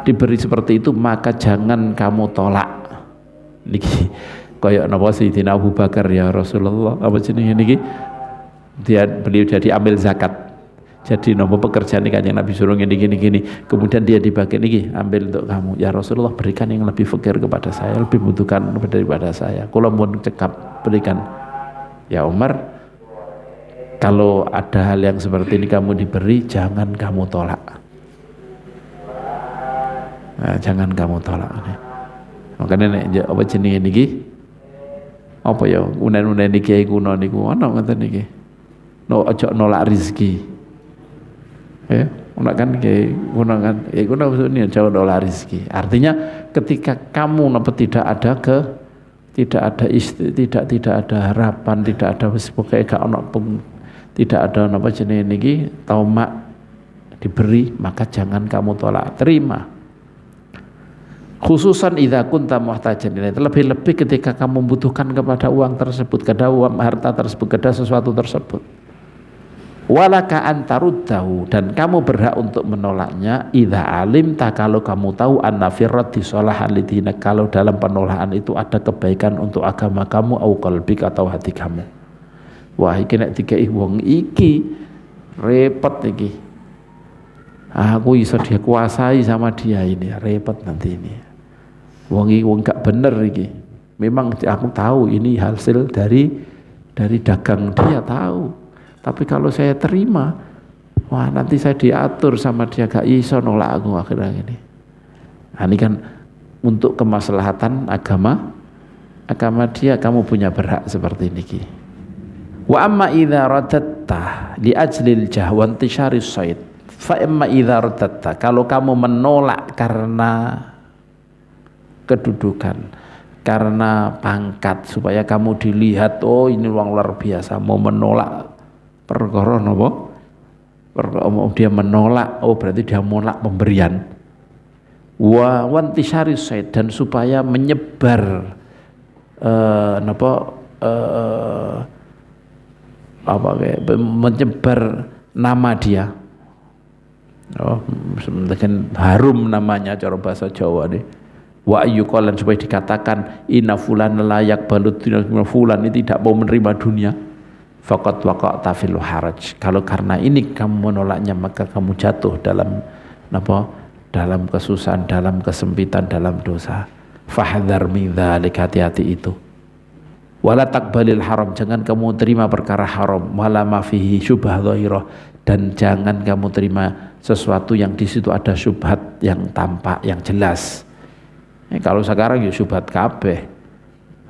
diberi seperti itu, maka jangan kamu tolak. Niki kaya napa Sayyidina Abu Bakar, ya Rasulullah, apa jenenge niki, beliau jadi ambil zakat, jadi napa pekerjaan Kanjeng Nabi suruh gini, kemudian dia dibagi niki, ambil untuk kamu ya Rasulullah, berikan yang lebih fakir kepada saya, lebih membutuhkan daripada saya, kula mohon cekap berikan. Ya Umar, kalau ada hal yang seperti ini kamu diberi, jangan kamu tolak. Nah, jangan kamu tolak. Makanya apa jenenge niki? Apa ya unen-unen niki kuno niku ana ngoten niki. Aja nolak rezeki. Ono kan niki kuno kan. Kuno maksudnya aja nolak rezeki. Artinya ketika kamu tidak ada harapan, tidak ada pokoke gak ono, tidak ada apa jenenge niki taumak diberi, maka jangan kamu tolak, terima. Khususan idza kunta muhtajan ilaih, lebih-lebih ketika kamu membutuhkan kepada uang tersebut, kepada uang harta tersebut, kepada sesuatu tersebut. Walaka antaruddahu, dan kamu berhak untuk menolaknya, idza alimta, kalau kamu tahu, anna firrati sholahan lidina, kalau dalam penolakan itu ada kebaikan untuk agama kamu, au qalbik, atau hati kamu. Wah, iki nek dikei wong iki repot iki. Aku iso dia kuasai sama dia, ini repot nanti ini. Wong gak bener iki. Memang aku tahu ini hasil dari dagang dia, tahu. Tapi kalau saya terima, wah nanti saya diatur sama dia, gak iso nolak aku akhirnya ini. Nah, ini kan untuk kemaslahatan agama dia, kamu punya berhak seperti ini. Wa amma idza radatta li ajlil jah wa intisharis said. Fa amma idza radatta, kalau kamu menolak karena kedudukan, karena pangkat, supaya kamu dilihat, oh ini uang luar biasa, mau menolak perkara napa? Dia menolak, oh berarti dia menolak pemberian. Wa wantisari said, dan supaya menyebar menyebar nama dia. Oh, harum namanya cara bahasa Jawa nih. Wa ayyuqalan, supaya dikatakan inna fulan layak balut fulan ini tidak mau menerima dunia. Faqat waqa'ta fil haraj. Kalau karena ini kamu menolaknya, maka kamu jatuh dalam dalam kesusahan, dalam kesempitan, dalam dosa. Fahdhar min dzalik, hati-hati itu. Wala taqbalil haram, jangan kamu terima perkara haram. Wala ma fihi syubhah dhahirah, dan jangan kamu terima sesuatu yang di situ ada syubhat yang tampak, yang jelas. Kalau sekarang ya syubhat kabeh.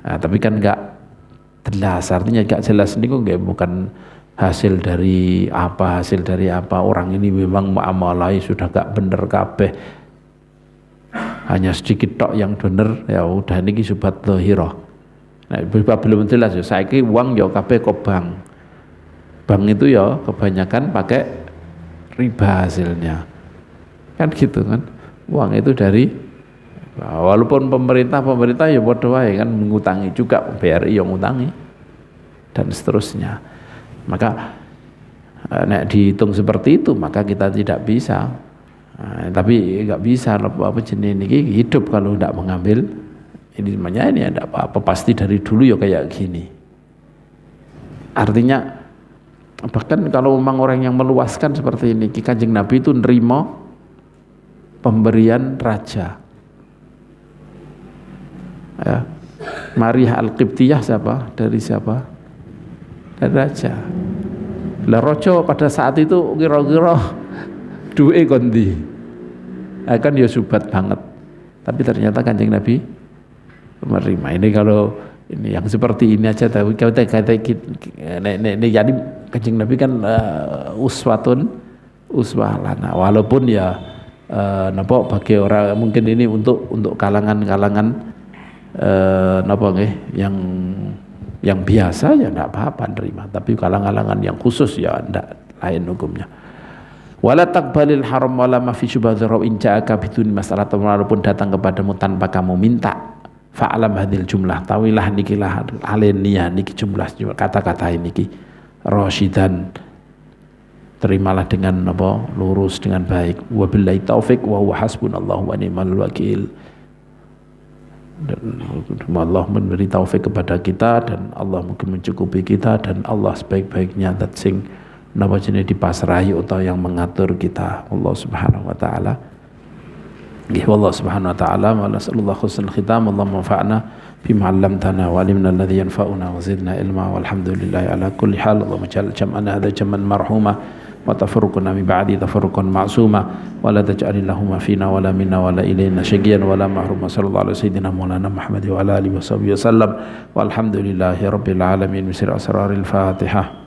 Nah, tapi kan enggak jelas, artinya enggak jelas ini kok bukan hasil dari apa, orang ini memang muamalahnya sudah enggak bener kabeh, hanya sedikit tok yang bener, ya udah ini syubhat dhahirah. Nah, belum jelas ya, saiki uang ya kabeh kok bank itu ya kebanyakan pakai riba hasilnya, kan gitu kan, uang itu dari, walaupun pemerintah ya bodoh wae kan, mengutangi juga, BRI yang ngutangi dan seterusnya. Maka nek dihitung seperti itu, maka kita tidak bisa. Tapi nggak bisa apa jenis ini hidup kalau tidak mengambil ini, namanya ini ada apa-apa, pasti dari dulu ya kayak gini. Artinya bahkan kalau memang orang yang meluaskan seperti ini, Kanjeng Nabi itu nerima pemberian raja. Ya. Maria Al-Qibtiyah siapa? Dari siapa? Dari raja. Lah rojo pada saat itu kira-kira duwe kondi. Kan ya subat banget. Tapi ternyata Kanjeng Nabi menerima. Ini kalau ini yang seperti ini aja, tapi kata jadi Kanjeng Nabi kan uswah lana. Walaupun ya bagi orang mungkin ini untuk kalangan-kalangan yang biasa ya enggak apa-apa nerima, tapi kalangan-kalangan yang khusus ya enggak, lain hukumnya. Wala taqbalil haram wala ma fi syubhadzar in ja'aka bidun masalah, walaupun datang kepadamu tanpa kamu minta. Fa'alam hadil jumlah, tawilah nikilah alenia niki jumlah kata-kata niki rasyidan, terimalah dengan lurus, dengan baik. Wabillahi taufik wa huwa hasbunallahu wa ni'mal wakil. Dan Allah memberi taufik kepada kita, dan Allah mungkin mencukupi kita, dan Allah sebaik-baiknya zat sing napa jenenge dipasrahi atau yang mengatur kita, Allah Subhanahu wa taala. Wallahu subhanahu wa ta'ala wa nas'alullah husnul khitam. Allahumma anfa'na bima 'allamtana wa 'allimna alladhi yanfa'una wa zidna ilma, walhamdulillahi ala kulli hal. Allahumma ij'al jam'ana hadha jam'an marhuma wa tafarruquna min ba'di tafarruqan ma'suma, wa la taj'al lahumma fina wa la minna wa la ilayna syaqiyan wa la mahruma. Sallallahu alaihi sayyidina maulana Muhammad wa ala alihi wa sahbihi wasallam, walhamdulillahi rabbil alamin. Misir asraril Fatihah.